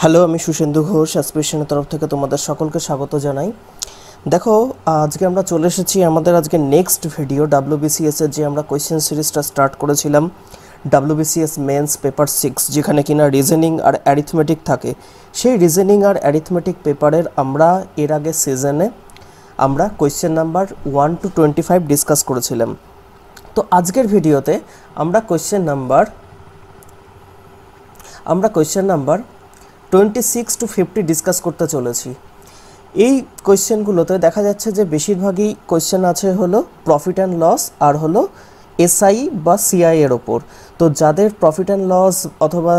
Hello, আমি সুশেন্দু ঘোষ অ্যাসপিরেশনের তরফ থেকে তোমাদের সকলকে স্বাগত জানাই। দেখো, আজকে আমরা চলে এসেছি আমাদের আজকে নেক্সট ভিডিও WBCS এর যে আমরা কোয়েশ্চেন সিরিজটা স্টার্ট করেছিলাম WBCS মেন্স পেপার 6, যেখানে কিনা রিজনিং আর অ্যারিথমেটিক থাকে। সেই রিজনিং আর অ্যারিথমেটিক পেপারের আমরা এর আগে সিজনে আমরা কোয়েশ্চেন নাম্বার 1 to 25 ডিসকাস করেছিলাম। তো আজকের ভিডিওতে আমরা কোয়েশ্চেন নাম্বার 26 to 50 ডিসকাস করতে চলেছি। এই কোয়েশ্চেনগুলোতে দেখা যাচ্ছে যে বেশিরভাগই কোয়েশ্চেন আছে হলো প্রফিট অ্যান্ড লস আর হলো এসআই বা সিআই এর ওপর। তো যাদের প্রফিট অ্যান্ড লস অথবা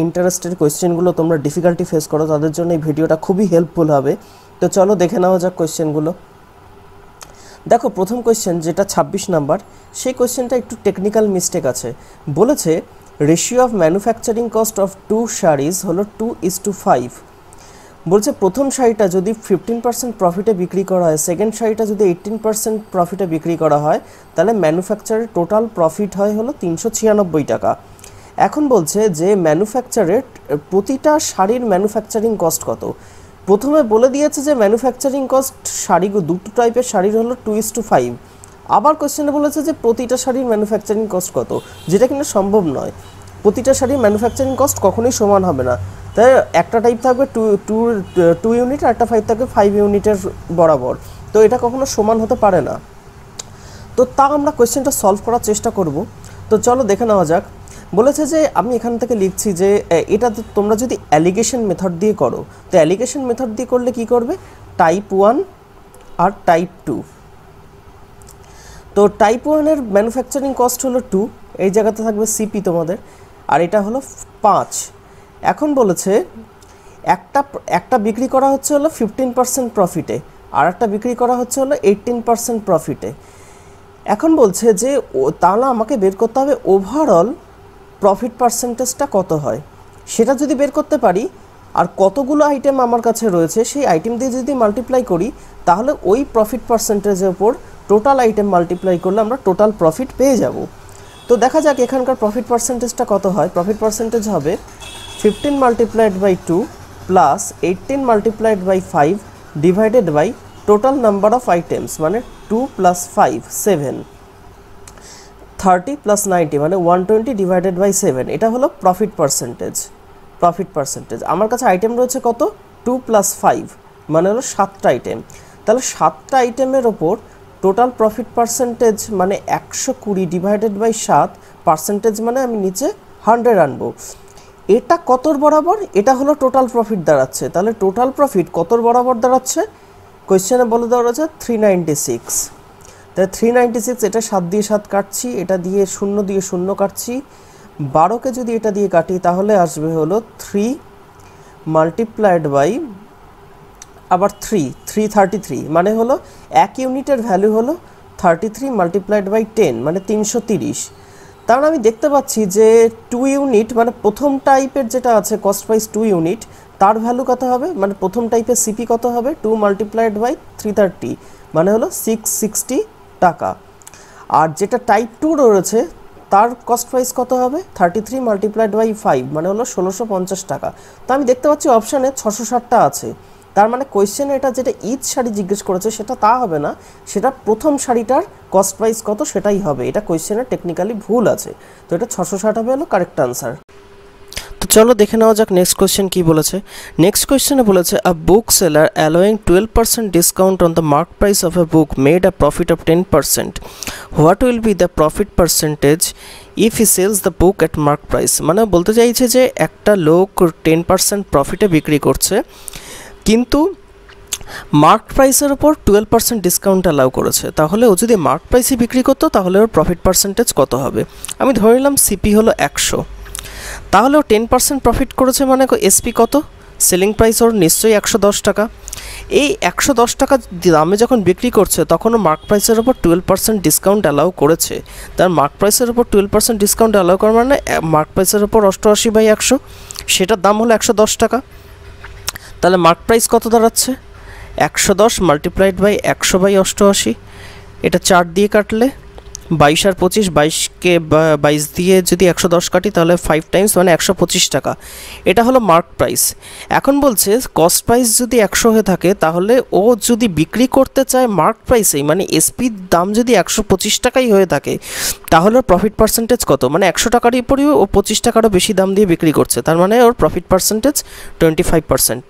ইন্টারেস্টের কোয়েশ্চেনগুলো তোমরা ডিফিকাল্টি ফেস করো, তাদের জন্য এই ভিডিওটা খুবই হেল্পফুল হবে। তো চলো দেখে নেওয়া যাক কোয়েশ্চেনগুলো। দেখো, প্রথম কোয়েশ্চেন যেটা 26 নাম্বার, সেই কোয়েশ্চেনটা একটু টেকনিক্যাল মিস্টেক আছে। বলেছে ratio of manufacturing cost of 2 saris হলো 2:5। বলছে প্রথম শাড়িটা যদি 15% প্রফিটে বিক্রি করা হয়, সেকেন্ড শাড়িটা যদি 18% প্রফিটে বিক্রি করা হয়, তাহলে ম্যানুফ্যাকচারের টোটাল প্রফিট হয় হলো 396 টাকা। এখন বলছে যে ম্যানুফ্যাকচারের প্রতিটা শাড়ির ম্যানুফ্যাকচারিং কস্ট কত। প্রথমে বলে দিয়েছে যে ম্যানুফ্যাকচারিং কস্ট দুটো টাইপের শাড়ির হলো 2:5। আবার কোয়েশ্চেনে বলেছে যে প্রতিটা শাড়ির ম্যানুফ্যাকচারিং কস্ট কত, যেটা কিন্তু সম্ভব নয়। প্রতিটা শাড়ির ম্যানুফ্যাকচারিং কস্ট কখনোই সমান হবে না। তাই একটা টাইপ থাকবে টু ইউনিট আর একটা 5 থাকবে 5 ইউনিটের বরাবর। তো এটা কখনো সমান হতে পারে না। তো তা আমরা কোয়েশ্চেনটা সলভ করার চেষ্টা করব। তো চলো দেখে নেওয়া যাক। বলেছে যে আমি এখান থেকে লিখছি যে এটা তোমরা যদি অ্যালিগেশন মেথড দিয়ে করো, তো অ্যালিগেশন মেথড দিয়ে করলে কি করবে, টাইপ 1 আর টাইপ 2। তো টাইপ 1 এর ম্যানুফ্যাকচারিং কস্ট হলো 2, এই জায়গাতে থাকবে সিপি তোমাদের, আর এটা হলো 5। এখন বলেছে একটা বিক্রি করা হচ্ছে হলো 15% প্রফিটে, আর একটা বিক্রি করা হচ্ছে হলো 18% প্রফিটে। এখন বলছে যে তাহলে আমাকে বের করতে হবে ওভারঅল প্রফিট পার্সেন্টেজটা কত হয়। সেটা যদি বের করতে পারি আর কতগুলো আইটেম আমার কাছে রয়েছে সেই আইটেম দিয়ে যদি মাল্টিপ্লাই করি, তাহলে ওই প্রফিট পার্সেন্টেজের উপর টোটাল আইটেম মাল্টিপ্লাই করলে আমরা টোটাল প্রফিট পেয়ে যাব। তো দেখা যাক এখানকার প্রফিট পার্সেন্টেজটা কত হয়। প্রফিট পার্সেন্টেজ হবে 15 multiplied by 2 plus 18 multiplied by 5 divided by total number of items, মানে 2 plus 5 7, 30 plus 90 মানে 120 divided by 7। এটা হলো প্রফিট পার্সেন্টেজ। আমার কাছে আইটেম রয়েছে কত, 2 plus 5 মানে হলো 7টা আইটেম। তাহলে 7টা আইটেমের ওপর টোটাল প্রফিট পার্সেন্টেজ মানে 120 ডিভাইডেড বাই 7, পার্সেন্টেজ মানে আমি নিচে 100 আনবো। এটা কতর বরাবর, এটা হলো টোটাল প্রফিট দাঁড়াচ্ছে। তাহলে টোটাল প্রফিট কতর বরাবর দাঁড়াচ্ছে, কোয়েশ্চেনে বলে দেওয়া রয়েছে 396। তাহলে 396, এটা 7 দিয়ে 7 কাটছি, এটা দিয়ে 0 দিয়ে 0 কাটছি, 12কে যদি এটা দিয়ে কাটি তাহলে আসবে হলো 3 মাল্টিপ্লাইড বাই আবার 333, মানে হলো 1 ইউনিটের ভ্যালু হলো 33 মাল্টিপ্লাইড বাই 10 মানে 330। তার আমি দেখতে পাচ্ছি যে 2 ইউনিট মানে প্রথম টাইপের যেটা আছে কস্ট প্রাইস 2 ইউনিট, তার ভ্যালু কত হবে, মানে প্রথম টাইপের সিপি কত হবে, 2 মাল্টিপ্লাইড বাই 330 মানে হলো 660 টাকা। আর যেটা টাইপ 2 রয়েছে তার কস্ট প্রাইস কত হবে, 33 মাল্টিপ্লাইড বাই 5 মানে হলো 1650 টাকা। তো আমি দেখতে পাচ্ছি অপশানে 660টা আছে। তার মানে কোয়েশ্চেনে এটা যেটা ইচ শাড়ি জিজ্ঞেস করেছে সেটা তা হবে না, সেটা প্রথম শাড়িটার কস্ট প্রাইস কত সেটাই হবে। এটা কোয়েশ্চেনে টেকনিক্যালি ভুল আছে। তো এটা 660 হবে হলো কারেক্ট আনসার। তো চলো দেখে নেওয়া যাক নেক্সট কোয়েশ্চেন কি বলেছে। নেক্সট কোয়েশ্চেনে বলেছে a book seller allowing 12% discount on the mark price of a book made a profit of 10%। What will be the profit percentage if he sells the book at mark price. মানে বলতে চাইছে যে একটা লোক 10% প্রফিটে বিক্রি করছে, কিন্তু মার্ক প্রাইসের ওপর 12% ডিসকাউন্ট অ্যালাউ করেছে। তাহলে ও যদি মার্ক প্রাইসে বিক্রি করতো তাহলে ওর প্রফিট পার্সেন্টেজ কত হবে। আমি ধরে নিলাম সিপি হলো 100, তাহলে ও 10% প্রফিট করেছে, মানে এসপি কত, সেলিং প্রাইস ওর নিশ্চয়ই 110 টাকা। এই 110 টাকা দামে যখন বিক্রি করছে তখনও মার্ক প্রাইসের ওপর 12% ডিসকাউন্ট অ্যালাউ করেছে। তার মার্ক প্রাইসের ওপর 12% ডিসকাউন্ট অ্যালাউ করার মানে মার্ক প্রাইসের ওপর 88/100, সেটার দাম হলো 110 টাকা। তাহলে মার্ক প্রাইস কত দাঁড়াচ্ছে, 110 মাল্টিপ্লাইড বাই 100/88, এটা 4 দিয়ে কাটলে 22 আর 25, 22কে 22 দিয়ে যদি 110 কাটি তাহলে 5 টাইমস মানে 125 টাকা, এটা হলো মার্ক প্রাইস। এখন বলছে কস্ট প্রাইস যদি 100 হয়ে থাকে তাহলে ও যদি বিক্রি করতে চায় মার্ক প্রাইসেই, মানে এসপির দাম যদি 125 টাকাই হয়ে থাকে তাহলে ওর প্রফিট পার্সেন্টেজ কত, মানে 100 টাকার উপরেও ও 25 টাকারও বেশি দাম দিয়ে বিক্রি করছে, তার মানে ওর প্রফিট পার্সেন্টেজ 25%।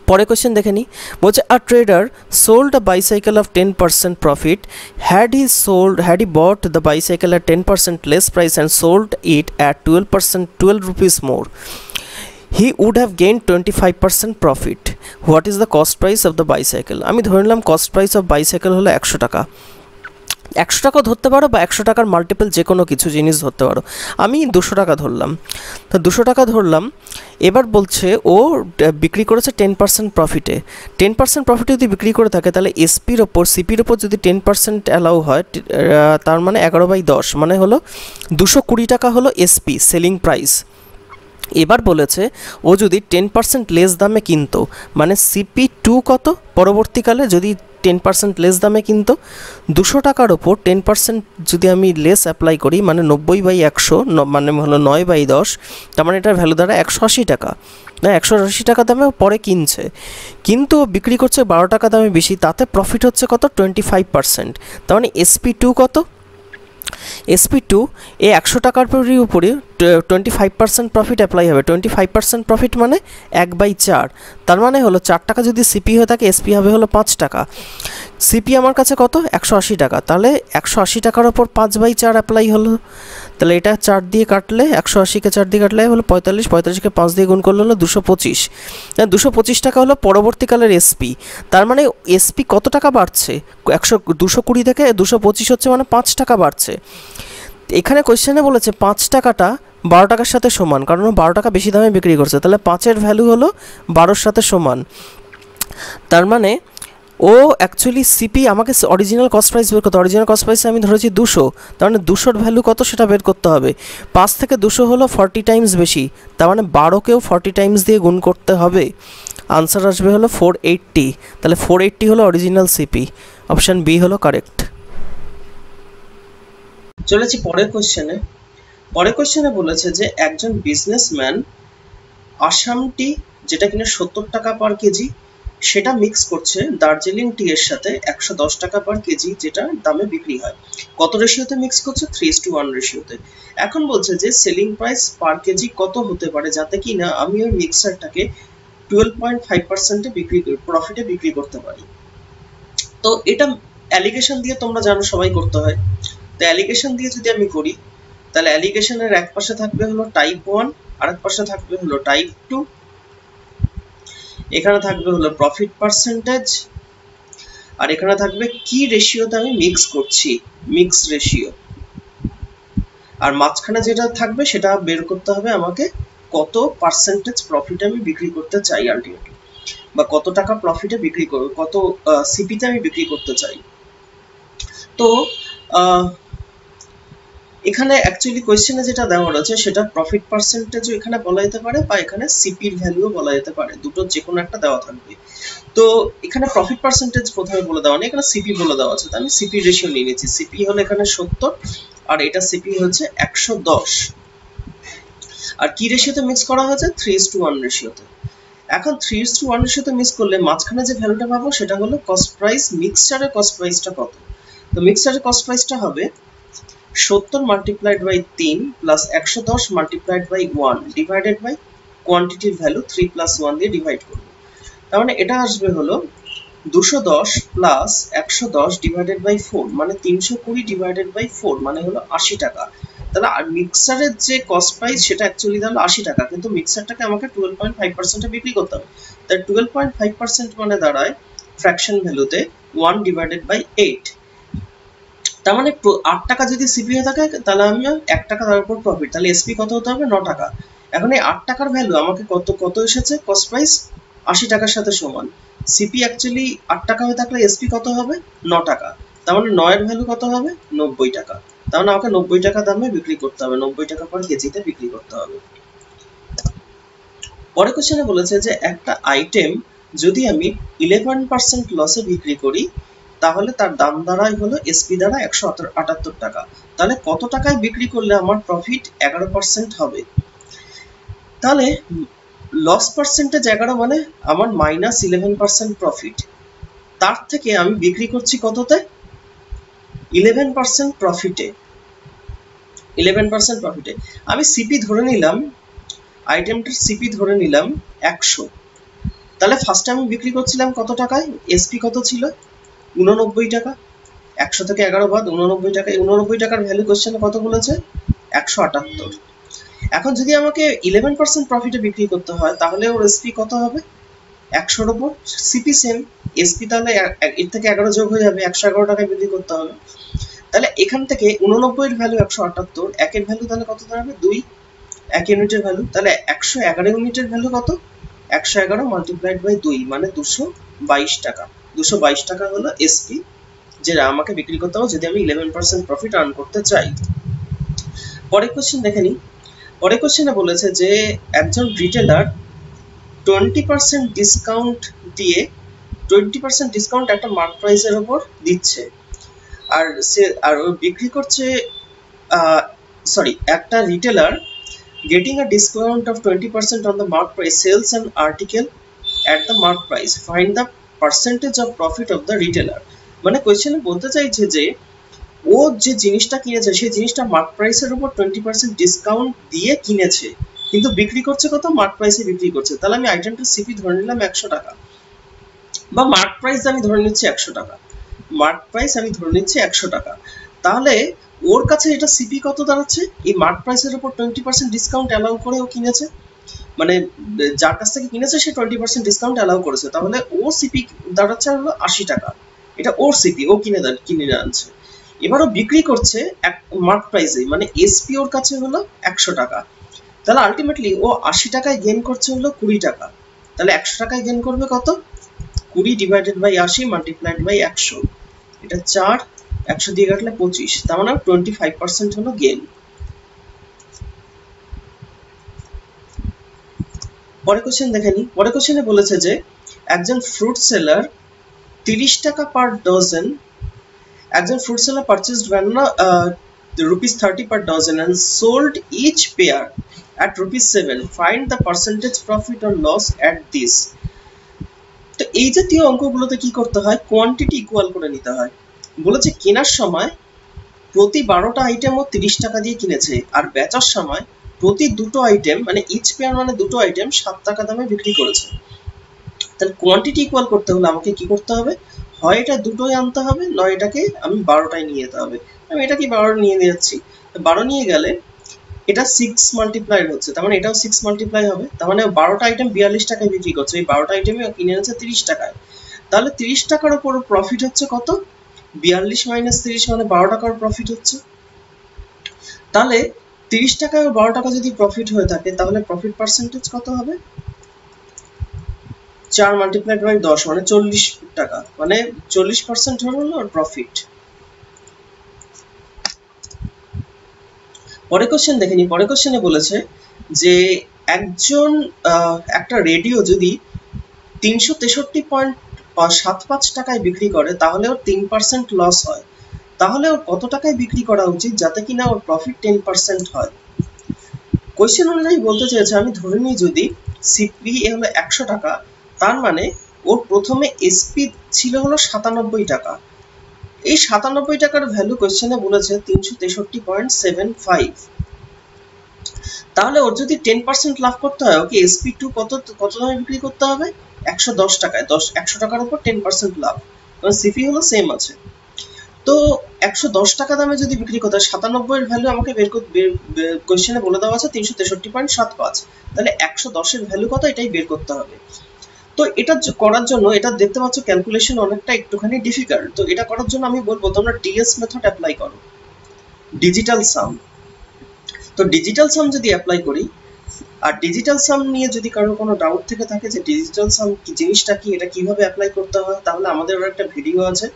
পরে কোয়েশ্চেন দেখে নিই, বলছে a trader sold a bicycle of 10% profit, had he bought the bicycle at 10% less price and sold it at 12 rupees more, he would have gained 25% profit. What is the cost price of the bicycle? আমি ধরে নিলাম cost price of bicycle হলো 100 টাকা, 100 টাকাও ধরতে পারো বা 100 টাকার মাল্টিপল যে কোনো কিছু জিনিস ধরতে পারো, আমি 200 টাকা ধরলাম। তো 200 টাকা ধরলাম, এবার বলছে ও বিক্রি করেছে 10% প্রফিটে। 10% প্রফিটে যদি বিক্রি করে থাকে তাহলে এসপির ওপর সিপির ওপর যদি 10% অ্যালাউ হয়, তার মানে 11/10 মানে হলো 220 টাকা হলো এসপি সেলিং প্রাইস। এবার বলেছে ও যদি 10% লেস দামে কিনতো, মানে CP2 কত পরবর্তীকালে যদি 10% লেস দামে কিনতো, 200 টাকার ওপর 10% যদি আমি লেস অ্যাপ্লাই করি মানে 90/100 মানে হলো 9/10, তার মানে এটার ভ্যালু দ্বারা 180 টাকা, না 180 টাকা দামে পরে কিনছে, কিন্তু বিক্রি করছে 12 টাকা দামে বেশি, তাতে প্রফিট হচ্ছে কত 25%। তার মানে SP2 কত, SP2 এ 100 টাকার উপরে 25% প্রফিট অ্যাপ্লাই হবে, 25% প্রফিট মানে 1/4, তার মানে হলো 4 টাকা যদি সিপি হয়ে থাকে এসপি হবে হলো 5 টাকা। সিপি আমার কাছে কত 180 টাকা, তাহলে 180 টাকার ওপর 5/4 অ্যাপ্লাই হলো, তাহলে এটা 4 দিয়ে কাটলে 180কে 4 দিয়ে কাটলে হলো 45, 45কে 5 দিয়ে গুণ করলে হলো 225, 225 টাকা হলো পরবর্তীকালের এসপি। তার মানে এসপি কত টাকা বাড়ছে, 220 থেকে 225 হচ্ছে মানে 5 টাকা বাড়ছে। এখানে কোয়েশ্চেনে বলেছে 5 টাকাটা 12 টাকার সাথে সমান, কারণ 12 টাকা বেশি দামে বিক্রি করছে, তাহলে 5-এর ভ্যালু হলো 12-এর সাথে সমান। তার মানে ও অ্যাকচুয়ালি সিপি আমাকে অরিজিনাল কস্ট প্রাইস বের করতে, অরিজিনাল কস্ট প্রাইসে আমি ধরেছি 200, তার মানে 200-র ভ্যালু কত সেটা বের করতে হবে। 5 থেকে 200 হলো 40 টাইমস বেশি, তার মানে 12কেও 40 টাইমস দিয়ে গুণ করতে হবে, আনসার আসবে হলো 480, তাহলে 480 হলো অরিজিনাল সিপি, অপশান বি হলো কারেক্ট। চলেছি পরের কোয়েশ্চেনে। পরের কোয়েশ্চেনে বলেছে যে একজন বিজনেসম্যান আসাম টি যেটা কিনা 70 টাকা পার কেজি সেটা মিক্স করছে দার্জিলিং টি এর সাথে 110 টাকা পার কেজি যেটা দামে বিক্রি হয়। কত রেশিওতে মিক্স করছে, 3:1 রেশিওতে। এখন বলছে যে সেলিং প্রাইস পার কেজি কত হতে পারে যাতে কিনা আমি ওই মিক্সারটাকে 12.5% প্রফিটে বিক্রি করতে পারি। তো এটা অ্যালিগেশন দিয়ে তোমরা জানো সবাই করতে হয়, তো অ্যালিগেশন দিয়ে যদি আমি করি তাহলে অ্যালিগেশনের এক পাশে থাকবে হলো টাইপ 1, আরেক পাশে থাকবে হলো টাইপ 2, এখানে থাকবে হলো প্রফিট পার্সেন্টেজ, আর এখানে থাকবে কি রেশিওতে আমি মিক্স করছি, মিক্স রেশিও, আর মাঝখানে যেটা থাকবে সেটা বের করতে হবে আমাকে কত পার্সেন্টেজ প্রফিটে আমি বিক্রি করতে চাই আলটিমেটলি, বা কত টাকা প্রফিটে বিক্রি করব, কত সিপিতে আমি বিক্রি করতে চাই। তো এখানে অ্যাকচুয়ালি কোয়েশ্চেনে যেটা দেওয়া রয়েছে সেটা প্রফিট পার্সেন্টেজও এখানে বলা যেতে পারে বা এখানে সিপির ভ্যালুও বলা যেতে পারে, দুটো যে কোনো একটা দেওয়া থাকবে। তো এখানে প্রফিট পার্সেন্টেজ প্রথমে বলে দেওয়া নেই, এখানে সিপি বলে দেওয়া আছে, তো আমি সিপি রেশিও নিয়ে নিচ্ছি। সিপি হলো এখানে 70 আর এটা সিপি হচ্ছে 110, আর কি রেশিওতে মিক্স করা হয়েছে, 3:1 রেশিওতে। এখন 3:1 রেশিওতে মিক্স করলে মাঝখানে যে ভ্যালুটা পাবো সেটা হলো কস্ট প্রাইস, মিক্সচারের কস্ট প্রাইসটা কত। তো মিক্সচারের কস্ট প্রাইসটা হবে 70 multiplied by 3 plus 110 multiplied by 1 divided by কোয়ান্টিটির ভ্যালু 3 + 1 দিয়ে ডিভাইড করব। তার মানে এটা আসবে হলো 210 প্লাস 110 ডিভাইডেড বাই 4 মানে 320 ডিভাইডেড বাই 4 মানে হলো 80 টাকা। তাহলে আর মিক্সারের যে কস্ট প্রাইস সেটা অ্যাকচুয়ালি দাঁড়ালো 80 টাকা, কিন্তু মিক্সারটাকে আমাকে 12.5% এ বিক্রি করতে হবে, তাই 12.5% মানে দাঁড়ায় ফ্র্যাকশন ভ্যালুতে 1 ডিভাইডেড বাই 8। তার মানে 8 টাকা যদি সিপি হয়ে থাকে তাহলে আমি 1 টাকা তার উপর প্রফিট, তাহলে এসপি কত হতে হবে, 9 টাকা। এখন এই 8 টাকার ভ্যালু আমাকে কত এসেছে, কস্ট প্রাইস 80 টাকার সাথে সমান, সিপি অ্যাকচুয়ালি 8 টাকা হয়ে থাকলে এসপি কত হবে, 9 টাকা। তার মানে 9 এর ভ্যালু কত হবে, 90 টাকা। তার মানে আমাকে 90 টাকা দামে বিক্রি করতে হবে, 90 টাকা পার কেজিতে বিক্রি করতে হবে। পরের কোশ্চেনে বলেছে যে একটা আইটেম যদি আমি 11% লসে বিক্রি করি তাহলে তার দাম দাঁড়ায় হলো এসপি দ্বারা 178 টাকা। তাহলে কত টাকায় বিক্রি করলে আমার প্রফিট 11% হবে? তাহলে লস পার্সেন্টেজ 11 মানে আমার -11% প্রফিট। তার থেকে আমি বিক্রি করছি কততে? 11% প্রফিটে। 11% প্রফিটে আমি সিপি ধরে নিলাম, আইটেমটার সিপি ধরে নিলাম 100। তাহলে ফার্স্টে আমি বিক্রি করছিলাম কত টাকায়? এসপি কত ছিল? 89 টাকা। 100 থেকে 11 বাদ 89 টাকা। 89 টাকার ভ্যালু কোশ্চেনে কত বলেছে? 178। এখন যদি আমাকে 11% প্রফিটে বিক্রি করতে হয় তাহলে ওর এসপি কত হবে? 100-র উপর সিপি সেম, এসপি তাহলে এর থেকে 11 যোগ হয়ে যাবে, 111 টাকায় বিক্রি করতে হবে। তাহলে এখান থেকে 89 এর ভ্যালু 178, একের ভ্যালু তাহলে কত দাঁড়াবে? 2, 1 ইউনিটের ভ্যালু। তাহলে 111 ইউনিটের ভ্যালু কত? 111 মাল্টিপ্লাইড বাই 2 মানে 222 টাকা। 222 টাকা হলো এসপি যেটা আমাকে বিক্রি করতে হবে যদি আমি 11% প্রফিট আর্ন করতে চাই। পরের কোশ্চেন দেখে নিই। পরের কোশ্চেনে বলেছে যে একজন রিটেলার 20% ডিসকাউন্ট দিয়ে 20% ডিসকাউন্ট একটা মার্ক প্রাইসের উপর দিচ্ছে, আর সে আর বিক্রি করছে একটা retailer getting a discount of 20% on the mark price sells an article at the mark price, find the percentage of profit of the retailer। মানে কোশ্চেনে বলতে চাইছে যে ও যে জিনিসটা কিনেছে সেই জিনিসটা মার্ক প্রাইসের উপর 20% ডিসকাউন্ট দিয়ে কিনেছে, কিন্তু বিক্রি করছে কত? মার্ক প্রাইসে বিক্রি করছে। তাহলে আমি আইটেমটা সিপি ধরে নিলাম 100 টাকা, বা মার্ক প্রাইস আমি ধরে নিচ্ছি 100 টাকা। মার্ক প্রাইস আমি ধরে নিচ্ছি 100 টাকা। তাহলে ওর কাছে এটা সিপি কত দাঁড়াচ্ছে? এই মার্ক প্রাইসের উপর 20% ডিসকাউন্ট অ্যালাউ করে ও কিনেছে, মানে যার কাছ থেকে কিনেছে সে 20% ডিসকাউন্ট অ্যালাউ করেছে, তাহলে ও সিপি দাঁড়াচ্ছে হলো 80 টাকা। এটা ওর সিপি, ও কিনে আনছে। এবারও বিক্রি করছে মার্ক প্রাইসে, মানে এসপি ওর কাছে হলো 100 টাকা। তাহলে আলটিমেটলি ও 80 টাকায় গেইন করছে হলো 20 টাকা। তাহলে 100 টাকায় গেইন করবে কত? 20 ডিভাইডেড বাই 80 মাল্টিপ্লাইড বাই 100। এটা 4, 100 দিয়ে কাটলে 25, তার মানে 25% হলো গেইন। পরের কোশ্চেন দেখে নিই। পরের কোশ্চেনে বলেছে যে একজন ফ্রুট সেলার 30 টাকা পার ডজন, একজন fruit seller purchased banana ₹30 per dozen and sold each pair at ₹7. Find the percentage profit or loss at this। তো এই জাতীয় অঙ্কগুলোতে কি করতে হয়? কোয়ান্টিটি ইকুয়াল করে নিতে হয়। বলেছে কেনার সময় প্রতি 12টা আইটেম ও 30 টাকা দিয়ে কিনেছে, আর বেচার সময় প্রতি দুটো আইটেম মানে ইচ পেয়ার মানে দুটো আইটেম 7 টাকা দামে বিক্রি করেছে। তাহলে কোয়ান্টিটি ইকুয়াল করতে হলে আমাকে কি করতে হবে? হয় এটা দুটোই আনতে হবে, নয় এটাকে আমি 12টায় নিয়ে যেতে হবে। আমি এটাকে 12 নিয়ে যাচ্ছি। 12 নিয়ে গেলে এটা 6 মাল্টিপ্লাই হচ্ছে, তার মানে এটাও 6 মাল্টিপ্লাই হবে। তার মানে 12টা আইটেম 42 টাকায় বিক্রি করছে, এই 12টা আইটেমে কিনে এনেছে 30 টাকায়। তাহলে 30 টাকার উপর প্রফিট হচ্ছে কত? 42 মাইনাস 30 মানে 12 টাকার প্রফিট হচ্ছে। তাহলে 30 টাকায় 12 টাকা যদি প্রফিট হয়ে থাকে তাহলে প্রফিট পার্সেন্টেজ কত হবে? 4 মাল্টিপ্লাইড বাই 10 মানে 40 টাকা, মানে 40% হলো প্রফিট। পরের কোশ্চেন দেখে নি। পরের কোশ্চেনে বলেছে যে একজন একটা রেডিও যদি 363.75 টাকায় বিক্রি করে তাহলে ওর 3% লস হয়। তাহলে ওর কত টাকায় বিক্রি করা উচিত যাতে কিনা ওর প্রফিট 10% হয়? কোশ্চেন অনুযায়ী বলতে চেয়েছে আমি ধরে নিই যদি সিপি হলো 100 টাকা, তার মানে ওর প্রথমে এসপি ছিল হলো 97 টাকা। এই 97 টাকার ভ্যালু কোশ্চেনে বলেছে 363.75। তাহলে ওর যদি 10% লাভ করতে হয় ওকে SP2 কত দামে বিক্রি করতে হবে? 110 টাকায়। 100 টাকার উপর 10% লাভ, কারণ সিপি হলো সেম আছে। তো 110 টাকা দামে যদি বিক্রি করতে হয়, 97 এর ভ্যালু আমাকে কোশ্চেনে বলে দেওয়া আছে 363.75। তাহলে 110 এর ভ্যালু কত এটাই বের করতে হবে। তো এটা করার জন্য এটা দেখতে পাচ্ছ ক্যালকুলেশন অনেকটা একটুখানি ডিফিকাল্ট। তো এটা করার জন্য আমি বলবো তোমরা ডিএস মেথড অ্যাপ্লাই করো, ডিজিটাল সাম। তো ডিজিটাল সাম যদি অ্যাপ্লাই করি, আর ডিজিটাল সাম নিয়ে যদি কারো কোনো ডাউট থেকে থাকে যে ডিজিটাল সাম কি জিনিসটা কি, এটা কিভাবে অ্যাপ্লাই করতে হয়, তাহলে আমাদের একটা ভিডিও আছে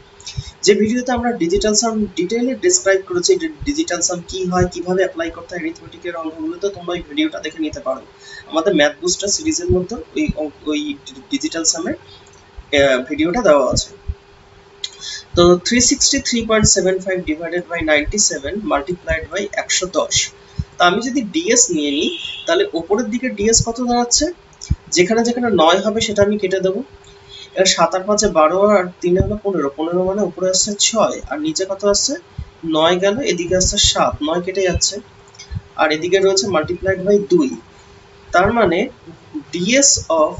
যে ভিডিওতে আমরা ডিজিটাল সাম ডিটেইলে ডিসক্রাইব করেছি যে ডিজিটাল সাম কি হয়, কিভাবে অ্যাপ্লাই করতে হয় অ্যারিথমেটিকের অঙ্কগুলোতে। তোমরা ওই ভিডিওটা দেখে নিতে পারো। আমাদের ম্যাথ বুস্টার সিরিজের মধ্যে ওই ডিজিটাল সামের ভিডিওটা দেওয়া আছে। তো 363.75 ডিভাইডেড বাই 97 মাল্টিপ্লাইড বাই 110। তো আমি যদি ডিএস নিয়ে নিই তাহলে উপরের দিকে ডিএস কত দাঁড়াচ্ছে, যেখানে যেখানে 9 হবে সেটা আমি কেটে দেবো। এবার 7 আর 5 12 আর 3 হলো 15, 15 মানে উপরে আসছে 6 আর নিচে কত আসছে 9 গেল, এদিকে আসছে 7, 9 কেটে যাচ্ছে আর এদিকে রয়েছে মাল্টিপ্লাইড বাই 2। তার মানে ডিএস অফ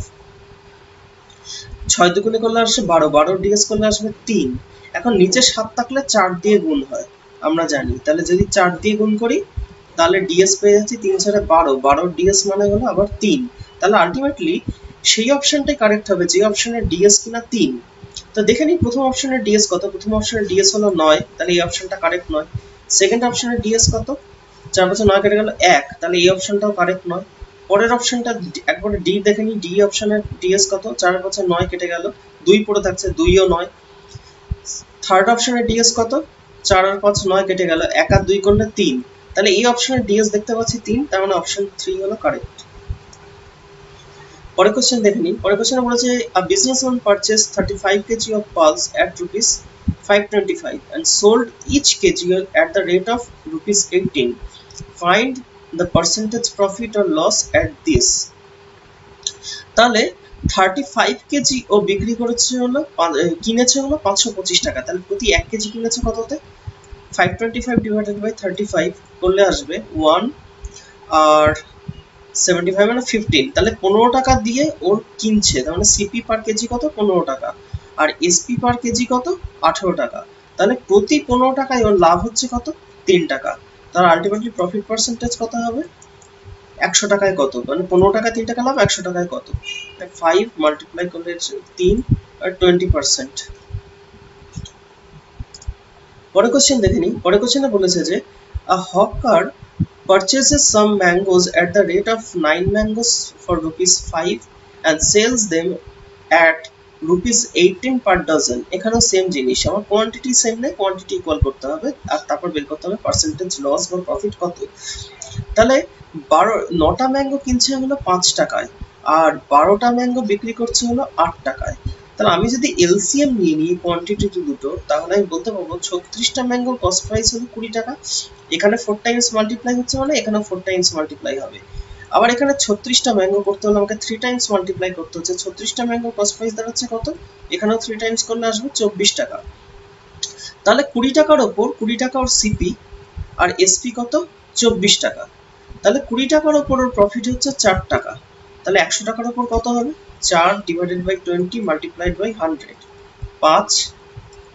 6 দুগুণে করলে আসবে 12, 12 ডিএস করলে আসবে 3। এখন নিচে 7 থাকলে 4 দিয়ে গুণ হয় আমরা জানি, তাহলে যদি 4 দিয়ে গুণ করি তাহলে ডিএস পেয়ে যাচ্ছি 3 4 12, 12 ডিএস মানে হলো আবার 3। তাহলে আলটিমেটলি সেই অপশনটাই কারেক্ট হবে যে অপশনের ডিএস কিনা 3। তো দেখে নিই প্রথম অপশনের ডিএস কত। প্রথম অপশনের ডিএস হলো 9, তাহলে এই অপশনটা কারেক্ট নয়। সেকেন্ড অপশনের ডিএস কত, 4 বছর 9 কেটে গেল 1, তাহলে এই অপশনটাও কারেক্ট নয়। পরের অপশনটা একবারে ডি দেখে নিই, ডি অপশনের ডিএস কত, 4 বছর 9 কেটে গেল 2 পড়ে থাকছে, 2 ও 9। থার্ড অপশনের ডিএস কত, 4 আর 5 9 কেটে গেল, 1 আর 2 করলে 3, তাহলে এই অপশনের ডিএস দেখতে পাচ্ছি 3, তার মানে অপশন 3 হলো কারেক্ট। পরের কোশ্চেন দেখে নিই। পরের কোশ্চেনে বলেছে a businessman purchased 35 kg of pulse at rupees 525 and sold each kg at the rate of rupees 18. Find the percentage profit or loss at this. তাহলে 35 কেজি ও বিক্রি করেছে হলো কিনেছে হলো 525 টাকা, তাহলে প্রতি 1 কেজি কিনেছে কততে, 525 ডিভাইডেড বাই 35 করলে আসবে 1 আর 75 মানে 15, তাহলে 15 টাকা দিয়ে ওর কিনছে, তার মানে সিপি পার কেজি কত 15 টাকা আর এসপি পার কেজি কত 18 টাকা, তাহলে প্রতি 15 টাকায় ওর লাভ হচ্ছে কত 3 টাকা। তার আলটিমেটলি প্রফিট পার্সেন্টেজ কত হবে, 100 টাকায় কত, মানে 15 টাকা 3 টাকা লাভ, 100 টাকায় কত, 5 মাল্টিপ্লাই করলে 3 আর 20%। পরের কোশ্চেন দেখে নিই। পরের কোশ্চেনে বলেছে যে a hawker purchases some mangoes at the rate of 9 mangoes for rupees 5 and sells them at rupees 18 per dozen। এখানেও সেম জিনিস, আমার কোয়ান্টিটি সেম নেই, কোয়ান্টিটি ইকুয়াল করতে হবে আর তারপর বের করতে হবে পার্সেন্টেজ লস বা প্রফিট কত। তাহলে 9টা ম্যাঙ্গো কিনছে হলো 5 টাকায় আর 12টা ম্যাঙ্গো বিক্রি করছে হলো 8 টাকায়। তাহলে আমি যদি এলসিএম নিয়ে নিই কোয়ান্টিটি দুটো, তাহলে আমি বলতে পারবো 36টা ম্যাঙ্গোর কস্ট প্রাইস হলো 20 টাকা। এখানে 4 টাইমস মাল্টিপ্লাই হচ্ছে মানে এখানেও 4 টাইমস মাল্টিপ্লাই হবে। আবার এখানে 36টা ম্যাঙ্গো করতে হলে আমাকে 3 টাইমস মাল্টিপ্লাই করতে হচ্ছে, 36টা ম্যাঙ্গোর কস্ট প্রাইস দাঁড়াচ্ছে কত, এখানেও 3 টাইমস করলে আসবে 24 টাকা। তাহলে 20 টাকার ওপর 20 টাকা ওর সিপি আর এসপি কত 24 টাকা, তাহলে 20 টাকার ওপর ওর প্রফিট হচ্ছে 4 টাকা। তাহলে 100 টাকার ওপর কত হবে, 4 ডিভাইডেড বাই 20 মাল্টিপ্লাইড বাই 100, 5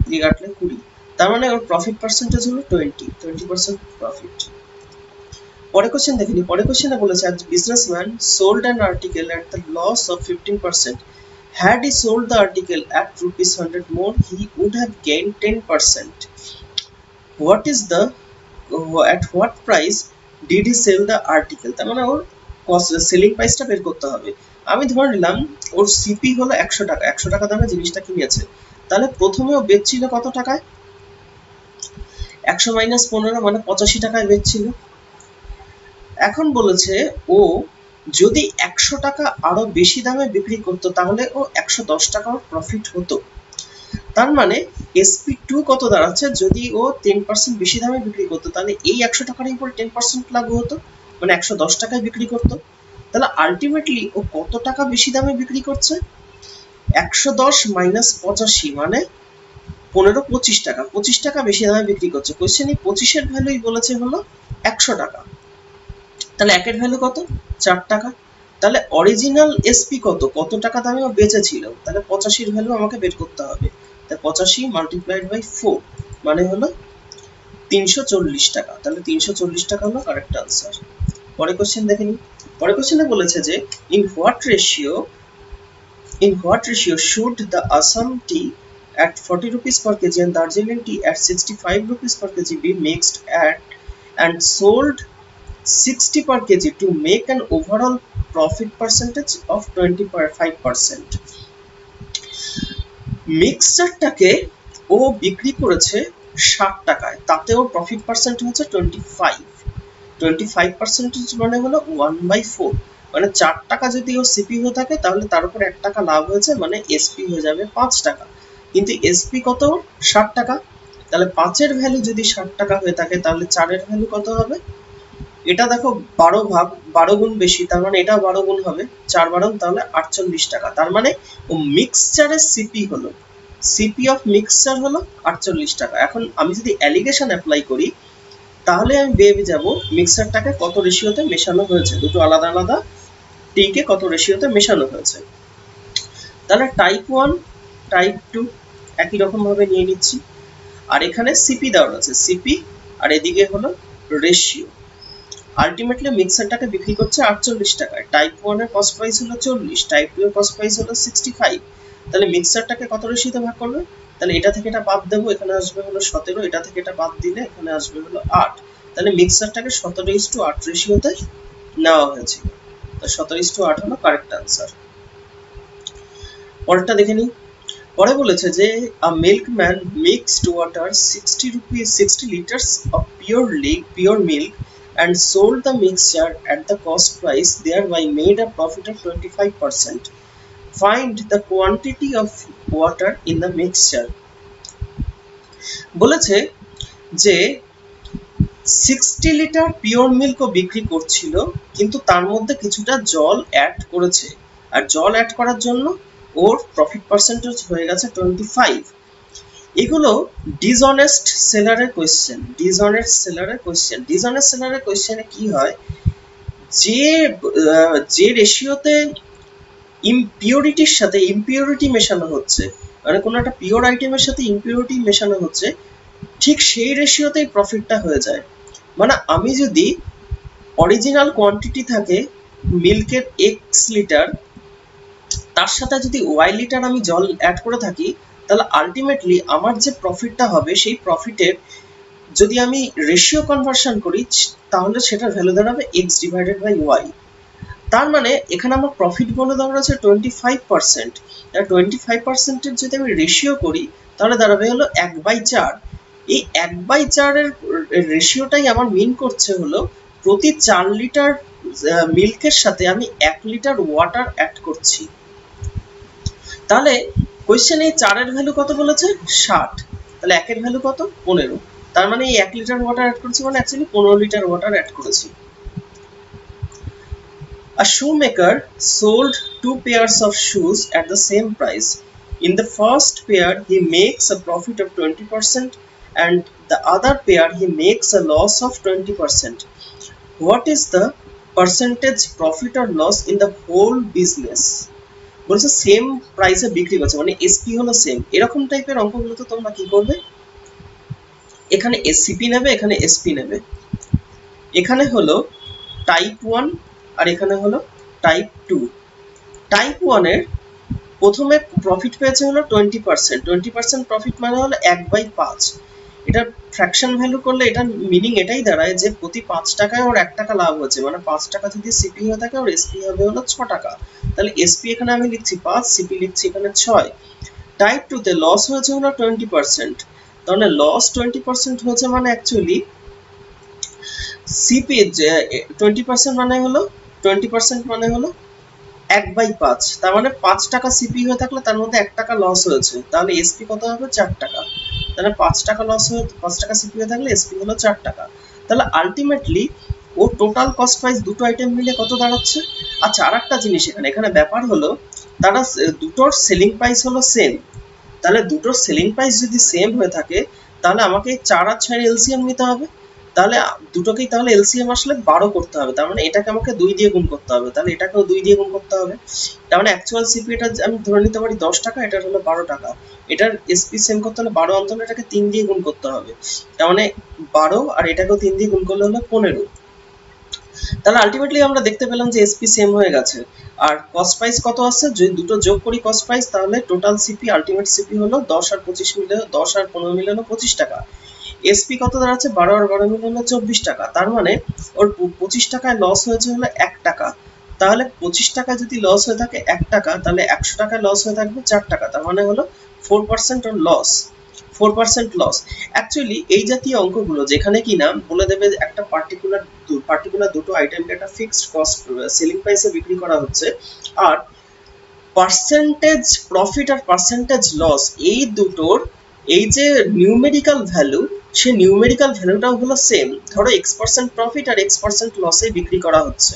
দিয়ে কাটলে 20, তার মানে ওর প্রফিট পার্সেন্টেজ হলো 20% প্রফিট। পরের কোশ্চেন দেখে নিই। পরের কোশ্চেনে বলেছে আজ businessman sold an article at the loss of 15%. Had he sold the article at rupees 100 more, he would have gained 10%. What is the at what price did he sell the article? তার মানে ওর selling প্রাইসটা বের করতে হবে। আমি ধরে নিলাম ওর CP হলো 100 টাকা, 100 টাকা দামে জিনিসটা কিনেছে, তাহলে প্রথমে ও বেচছিল কত টাকায়, 100 মাইনাস 15 মানে 85 টাকায় বেচছিল। এখন বলেছে ও যদি 100 টাকা আরো বেশি দামে বিক্রি করতো তাহলে ও 110 টাকা প্রফিট হতো। তার মানে SP2 কত দাঁড়াচ্ছে, যদি ও 10% বেশি দামে বিক্রি করতো তাহলে এই 100 টাকার উপর 10% লাগু হতো, মানে 110 টাকায় বিক্রি করতো। তাহলে আলটিমেটলি ও কত টাকা বেশি দামে বিক্রি করছে, 110 মাইনাস 85 মানে 15 25 টাকা, 25 টাকা বেশি দামে বিক্রি করছে। কোশ্চেনে 25 এর ভ্যালুই বলেছে হলো 100 টাকা, তাহলে একের ভ্যালু কত 4 টাকা। তাহলে অরিজিনাল এসপি কত, কত টাকা দামে ও বেচেছিল, তাহলে 85 এর ভ্যালু আমাকে বের করতে হবে, তাহলে 85 মাল্টিপ্লাইড বাই 4 মানে হলো 340 টাকা, তাহলে 340 টাকা হলো কারেক্ট আনসার। পরের কোশ্চেন দেখে নিই। পরের কোশ্চেনে বলেছে যে in what ratio should the Assam tea at 40 rupees per kg and Darjeeling tea at 65 rupees per kg be mixed at and sold 60 per kg to make an overall profit percentage of 25%. মিক্সচারটাকে ও বিক্রি করেছে 60 টাকায়, তাতে ওর profit percent হচ্ছে 25% মানে হলো 1/4, মানে 4 টাকা যদি ও সিপি হয়ে থাকে তাহলে তার উপর 1 টাকা লাভ হয়েছে, মানে এসপি হয়ে যাবে 5 টাকা। কিন্তু এসপি কত 60 টাকা, তাহলে 5 এর ভ্যালু যদি 60 টাকা হয়ে থাকে তাহলে 4 এর ভ্যালু কত হবে? এটা দেখো 12 গুণ বেশি, তার মানে এটা 12 গুণ হবে, 4 12 তাহলে 48 টাকা। তার মানে ও মিক্সচারের সিপি হলো, সিপি অফ মিক্সচার হলো 48 টাকা। এখন আমি যদি অ্যালিগেশন অ্যাপ্লাই করি তাহলে আমি ভেবে যাব মিক্সচারটাকে কত রেশিওতে মেশানো হয়েছে, দুটো আলাদা আলাদা টিকে কত রেশিওতে মেশানো হয়েছে। তাহলে টাইপ 1 টাইপ 2 একই রকম ভাবে নিয়ে নিচ্ছি, আর এখানে সিপি দেওয়া আছে, সিপি আর এদিকে হলো রেশিও। আলটিমেটলি মিক্সারটাকে বিক্রি করছে 48 টাকায়। টাইপ 1 এর কস্ট প্রাইস হলো 40, টাইপ 2 এর কস্ট প্রাইস হলো 65। তাহলে মিক্সারটাকে কত রেশিওতে ভাগ করবে? তাহলে এটা থেকে এটা বাদ দেবো, এখানে আসবে হলো 17, এটা থেকে এটা বাদ দিলে এখানে আসবে হলো 8। তাহলে মিক্সারটাকে 17:8 রেশিওতে নেওয়া হয়েছিল। তো 17:8 হলো কারেক্ট আনসার। পরেরটা দেখে নিই। পরে বলেছে যে a milkman mixed water 60 liters of pure milk and sold the mixture at the cost price, thereby made a profit of 25%. Find the quantity of water in the mixture. বলেছে যে 60 litre pure milk বিক্রি করছিল, কিন্তু তার মধ্যে কিছুটা জল add করেছে, আর জল অ্যাড করার জন্য ওর প্রফিট পার্সেন্টেজ হয়ে গেছে 25। এগুলো ডিসঅনেস্ট সেলারের কোয়েশ্চেন। ডিসঅনেস্ট সেলারের কোয়েশ্চেনে কি হয়, যে রেশিওতে ইমপিউরিটির সাথে ইমপিউরিটি মেশানো হচ্ছে, মানে কোনো একটা পিওর আইটেমের সাথে ইমপিউরিটি মেশানো হচ্ছে, ঠিক সেই রেশিওতেই প্রফিটটা হয়ে যায়। মানে আমি যদি অরিজিনাল কোয়ান্টিটি থাকে মিল্কের x লিটার, তার সাথে যদি y লিটার আমি জল অ্যাড করে থাকি, তাহলে আলটিমেটলি আমার যে প্রফিটটা হবে সেই প্রফিটের যদি আমি রেশিও কনভার্সন করি তাহলে সেটার ভ্যালু দাঁড়াবে x/y। তার মানে এখানে আমার প্রফিট বলে দেওয়া আছে 25%। 25%-এর যদি আমি রেশিও করি তাহলে দাঁড়াবে হলো 1/4। এই 1/4 এর রেশিওটাই আমার মিন করছে হলো প্রতি 4 লিটার মিল্কের সাথে আমি 1 লিটার ওয়াটার অ্যাড করছি। তাহলে কোশ্চেনে 4 এর ভ্যালু কত বলেছে? 60। তাহলে 1 এর ভ্যালু কত? 15। তার মানে এই 1 লিটার ওয়াটার অ্যাড করেছি মানে অ্যাকচুয়ালি 15 লিটার ওয়াটার অ্যাড করেছি। A shoemaker sold 2 pairs of shoes at the same price. In the first pair, he makes a profit of 20%, and the other pair he makes a loss of 20%. What is the percentage profit or loss in the whole business? বলছে same প্রাইসে বিক্রি করছে, মানে SP হলো same. এরকম টাইপের অঙ্কগুলো তো তোমরা কি করবে, এখানে এসসিপি নেবে, এখানে এসপি নেবে। এখানে হলো টাইপ 1 আর এখানে হলো টাইপ 2। টাইপ 1 এর প্রথমে প্রফিট পেয়েছে হলো 20%। 20% প্রফিট মানে হলো 1/5। এটা ফ্র্যাকশন ভ্যালু করলে এটা মিনিং এটাই দাঁড়ায় যে প্রতি 5 টাকায় ওর 1 টাকা লাভ হচ্ছে, মানে 5 টাকা যদি সিপি হয়ে থাকে ওর এসপি হবে হলো 6 টাকা। তাহলে এসপি এখানে আমি লিখছি 5, সিপি লিখছি এখানে 6। টাইপ 2 তে লস হয়েছে হলো 20%। তাহলে লস 20% হয়েছে মানে অ্যাকচুয়ালি সিপি 20% মানে হলো 20% মানে হলো 1/5। তার মানে 5 টাকা সিপি হয়ে থাকলে তার মধ্যে 1 টাকা লস হয়েছে, তাহলে এসপি কত হবে? 4 টাকা। তাহলে 5 টাকা লস হয়ে 5 টাকা সিপি হয়ে থাকলে এসপি হলো 4 টাকা। তাহলে আলটিমেটলি ও টোটাল কস্ট প্রাইস দুটো আইটেম মিলে কত দাঁড়াচ্ছে? আচ্ছা, আরেকটা জিনিস এখানে ব্যাপার হলো তারা দুটোর সেলিং প্রাইস হলো সেম। তাহলে দুটোর সেলিং প্রাইস যদি সেম হয়ে থাকে তাহলে আমাকে 4 আর 6 এলসিএম নিতে হবে। তাহলে দুটোকেই তাহলে এলসিএম আসলে 12 করতে হবে, তার মানে এটাকে আমাকে 2 দিয়ে গুণ করতে হবে, তাহলে এটাকেও 2 দিয়ে গুণ করতে হবে। তার মানে অ্যাকচুয়াল সিপি এটা আমি ধরে নিতে পারি 10 টাকা, এটার হলো 12 টাকা। এটার এসপি সেম করতে হলে 12 অন্তত এটাকে 3 দিয়ে গুণ করতে হবে, তার মানে 12 আর এটাকেও 3 দিয়ে গুণ করলে হলো 15। তাহলে আলটিমেটলি আমরা দেখতে পেলাম যে এসপি সেম হয়ে গেছে। আর কস্ট প্রাইস কত আসছে, যদি দুটো যোগ করি কস্ট প্রাইস তাহলে টোটাল সিপি আলটিমেট সিপি হলো 10 আর 25 মিলে 10 আর 15 মিলে হলো 25 টাকা। এসপি কত দাঁড়াচ্ছে? 12 আর 12 মিলে হলো 24 টাকা। তার মানে ওর 25 টাকায় লস হয়েছে হলো 1 টাকা। তাহলে 25 টাকা যদি লস হয়ে থাকে 1 টাকা, তাহলে 100 টাকায় লস হয়ে থাকবে 4 টাকা। তার মানে হলো 4% ওর লস। 4% লস। অ্যাকচুয়ালি এই জাতীয় অঙ্কগুলো যেখানে কিনা বলে দেবে একটা পার্টিকুলার দুটো আইটেমকে একটা ফিক্সড কস্ট সেলিং প্রাইসে বিক্রি করা হচ্ছে, আর পার্সেন্টেজ প্রফিট আর পার্সেন্টেজ লস এই দুটোর এই যে নিউমেরিক্যাল ভ্যালু, সেই নিউমেরিক্যাল ভ্যালুটাও হলো সেম। ধরো x% প্রফিট আর x% লসে বিক্রি করা হচ্ছে,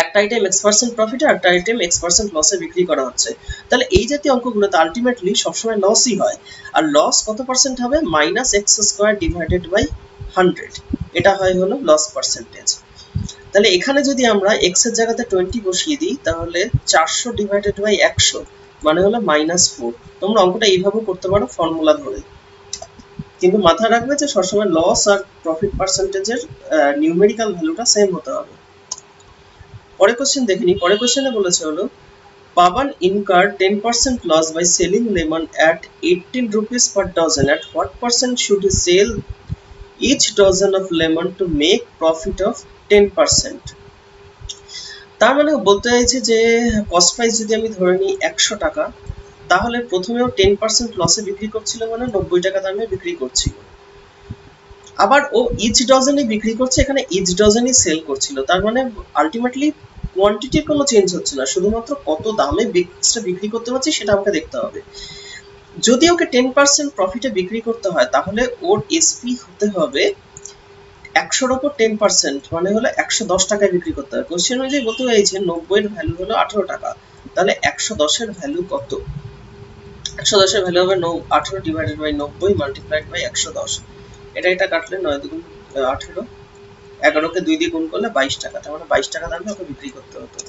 একটা আইটেম x% প্রফিট আর একটা আইটেম x% লসে বিক্রি করা হচ্ছে, তাহলে এই জাতীয় অঙ্কগুলোতে আলটিমেটলি সবসময় লসই হয়। আর লস কত পার্সেন্ট হবে? -x² ডিভাইডেড বাই 100, এটা হয় হলো লস পার্সেন্টেজ। তাহলে এখানে যদি আমরা x এর জায়গাতে 20 বসিয়ে দিই, তাহলে 400 ডিভাইডেড বাই 100 মানে হলো -4। তোমরা অঙ্কটা এইভাবেও করতে পারো ফর্মুলা ধরে, কিন্তু মাথায় রাখবে যে সবসময় লস আর প্রফিট পার্সেন্টেজের নিউমেরিক্যাল ভ্যালুটা সেম হতে হবে। পরের কোশ্চেন দেখে নিই। পরের কোশ্চেনে বলেছে হলো Pawan incurred 10% loss by selling lemon at 18 rupees per dozen. At what percent should he sell each dozen of lemon to make profit of 10%? তার মানে বলতে চাইছে যে কস্ট প্রাইস যদি আমি ধরে নিই 100 টাকা, তাহলে প্রথমেও 10% লসে বিক্রি করছিল, মানে 90 টাকা দামে বিক্রি করছিল। আবার ও ইচ ডজনে বিক্রি করছে, এখানে ইচ ডজনই সেল করছিল। তার মানে আলটিমেটলি কোয়ান্টিটির কোনো চেঞ্জ হচ্ছে না, শুধুমাত্র কত দামে বিক্রি করতে পারছি সেটা আমাকে দেখতে হবে। যদি ওকে 10% প্রফিটে বিক্রি করতে হয়, তাহলে ওর এসপি হতে হবে 100-র উপর 10%, মানে হলো 110 টাকায় বিক্রি করতে হবে। কোশ্চেন অনুযায়ী বলতে চাইছে 90 এর ভ্যালু হলো 18 টাকা, তাহলে 110 এর ভ্যালু কত? 110 এর ভ্যালু হবে 18 ডিভাইডেড বাই 90 মাল্টিপ্লাইড বাই 110। এটা কাটলে 9 দুগুণ 18, 11কে 2 দিয়ে গুণ করলে 22 টাকা, তার মানে 22 টাকা দামে ওকে বিক্রি করতে হতো।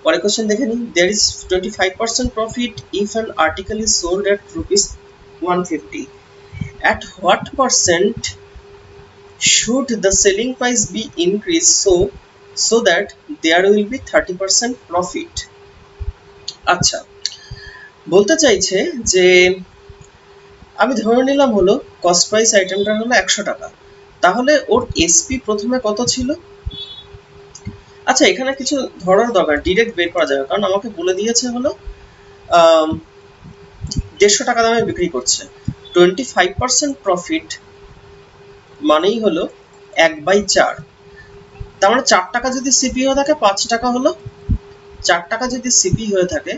পরের কোশ্চেন দেখে নিই। There is 25% profit if an article is sold at ₹150. At what percent should the selling price be increased so that there will be 30% profit? আচ্ছা, বলতে চাইছে যে আমি ধরে নিলাম হলো কস্ট প্রাইস আইটেমটা হলো 100 টাকা, তাহলে ওর এসপি প্রথমে কত ছিল? আচ্ছা, এখানে কিছু ধরার দরকার, ডিরেক্ট বের করা যাবে, কারণ আমাকে বলে দিয়েছে হলো 150 টাকা দামে বিক্রি করছে। 25% প্রফিট মানেই হলো 1/4, তার মানে 4 টাকা যদি সিপি হয়ে থাকে 5 টাকা হলো, 4 টাকা যদি সিপি হয়ে থাকে